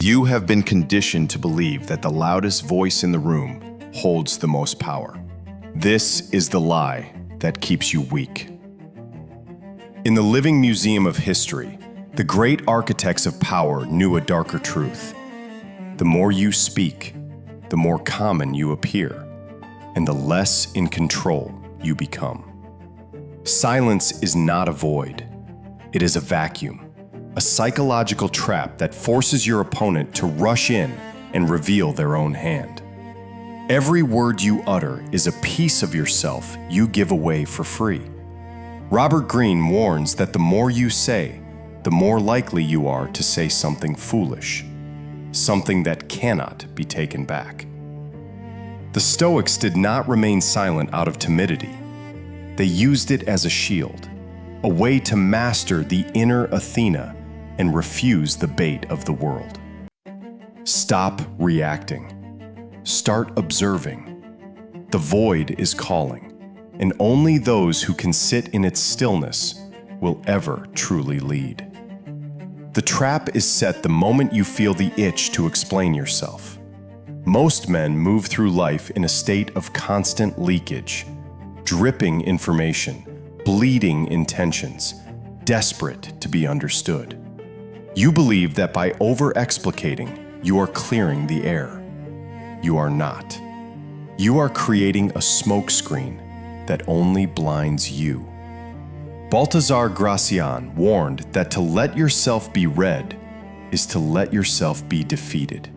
You have been conditioned to believe that the loudest voice in the room holds the most power. This is the lie that keeps you weak. In the living museum of history, the great architects of power knew a darker truth. The more you speak, the more common you appear, and the less in control you become. Silence is not a void. It is a vacuum. A psychological trap that forces your opponent to rush in and reveal their own hand. Every word you utter is a piece of yourself you give away for free. Robert Greene warns that the more you say, the more likely you are to say something foolish, something that cannot be taken back. The Stoics did not remain silent out of timidity. They used it as a shield, a way to master the inner Athena and refuse the bait of the world. Stop reacting. Start observing. The void is calling, and only those who can sit in its stillness will ever truly lead. The trap is set the moment you feel the itch to explain yourself. Most men move through life in a state of constant leakage, dripping information, bleeding intentions, desperate to be understood. You believe that by over-explicating, you are clearing the air. You are not. You are creating a smokescreen that only blinds you. Balthazar Gracian warned that to let yourself be read is to let yourself be defeated.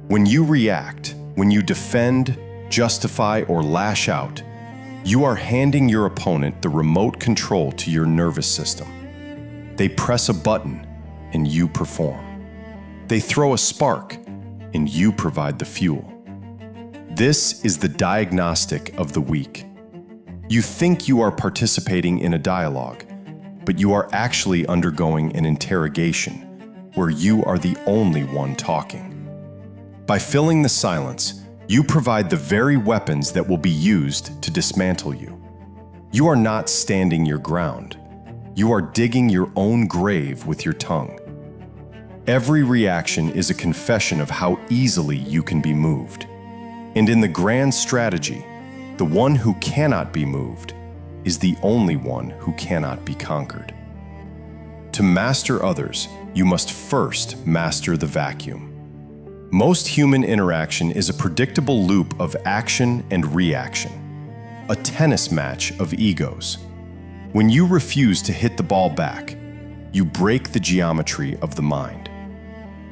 When you react, when you defend, justify, or lash out, you are handing your opponent the remote control to your nervous system. They press a button, and you perform. They throw a spark, and you provide the fuel. This is the diagnostic of the weak. You think you are participating in a dialogue, but you are actually undergoing an interrogation where you are the only one talking. By filling the silence, you provide the very weapons that will be used to dismantle you. You are not standing your ground. You are digging your own grave with your tongue. Every reaction is a confession of how easily you can be moved. And in the grand strategy, the one who cannot be moved is the only one who cannot be conquered. To master others, you must first master the vacuum. Most human interaction is a predictable loop of action and reaction, a tennis match of egos. When you refuse to hit the ball back, you break the geometry of the mind.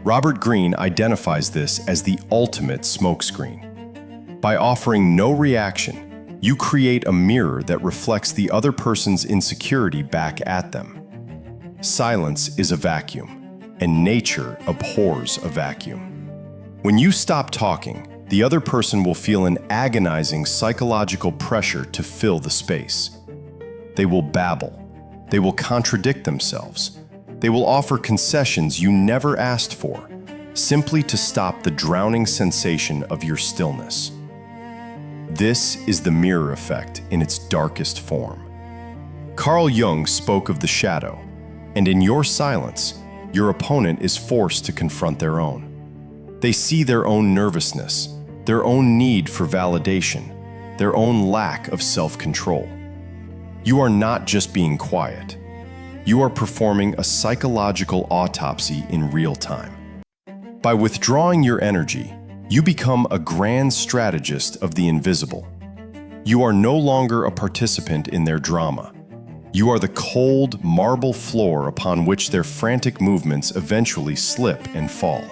Robert Greene identifies this as the ultimate smokescreen. By offering no reaction, you create a mirror that reflects the other person's insecurity back at them. Silence is a vacuum, and nature abhors a vacuum. When you stop talking, the other person will feel an agonizing psychological pressure to fill the space. They will babble. They will contradict themselves. They will offer concessions you never asked for, simply to stop the drowning sensation of your stillness. This is the mirror effect in its darkest form. Carl Jung spoke of the shadow, and in your silence, your opponent is forced to confront their own. They see their own nervousness, their own need for validation, their own lack of self-control. You are not just being quiet. You are performing a psychological autopsy in real time. By withdrawing your energy, you become a grand strategist of the invisible. You are no longer a participant in their drama. You are the cold, marble floor upon which their frantic movements eventually slip and fall.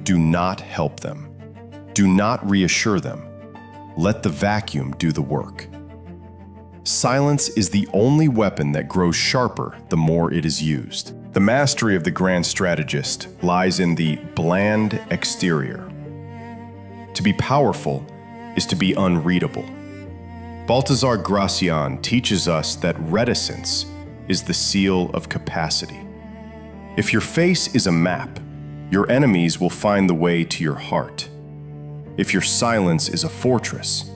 Do not help them. Do not reassure them. Let the vacuum do the work. Silence is the only weapon that grows sharper the more it is used. The mastery of the grand strategist lies in the bland exterior. To be powerful is to be unreadable. Balthazar Gracian teaches us that reticence is the seal of capacity. If your face is a map, your enemies will find the way to your heart. If your silence is a fortress,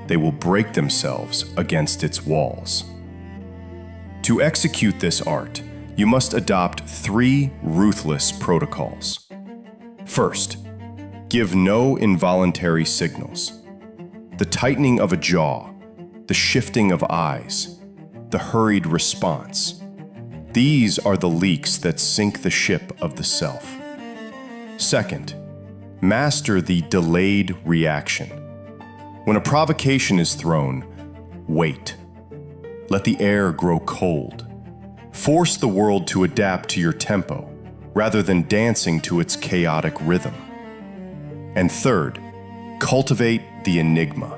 they will break themselves against its walls. To execute this art, you must adopt 3 ruthless protocols. First, give no involuntary signals. The tightening of a jaw, the shifting of eyes, the hurried response. These are the leaks that sink the ship of the self. Second, master the delayed reaction. When a provocation is thrown, wait. Let the air grow cold. Force the world to adapt to your tempo, rather than dancing to its chaotic rhythm. And third, cultivate the enigma.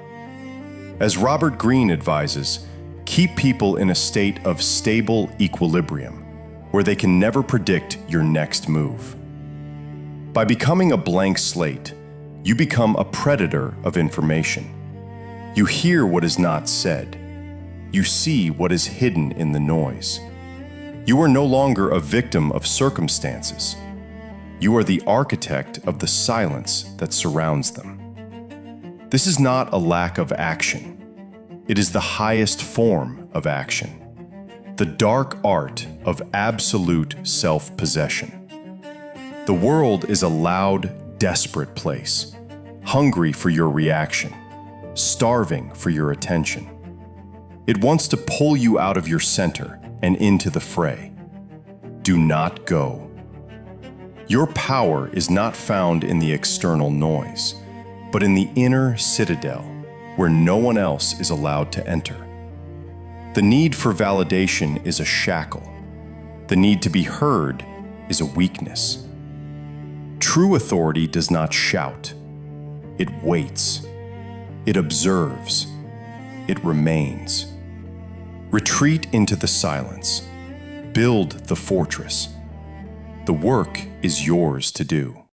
As Robert Greene advises, keep people in a state of stable equilibrium, where they can never predict your next move. By becoming a blank slate, you become a predator of information. You hear what is not said. You see what is hidden in the noise. You are no longer a victim of circumstances. You are the architect of the silence that surrounds them. This is not a lack of action. It is the highest form of action, the dark art of absolute self-possession. The world is a loud, desperate place, hungry for your reaction, starving for your attention. It wants to pull you out of your center and into the fray. Do not go. Your power is not found in the external noise, but in the inner citadel, where no one else is allowed to enter. The need for validation is a shackle. The need to be heard is a weakness. True authority does not shout. It waits. It observes. It remains. Retreat into the silence. Build the fortress. The work is yours to do.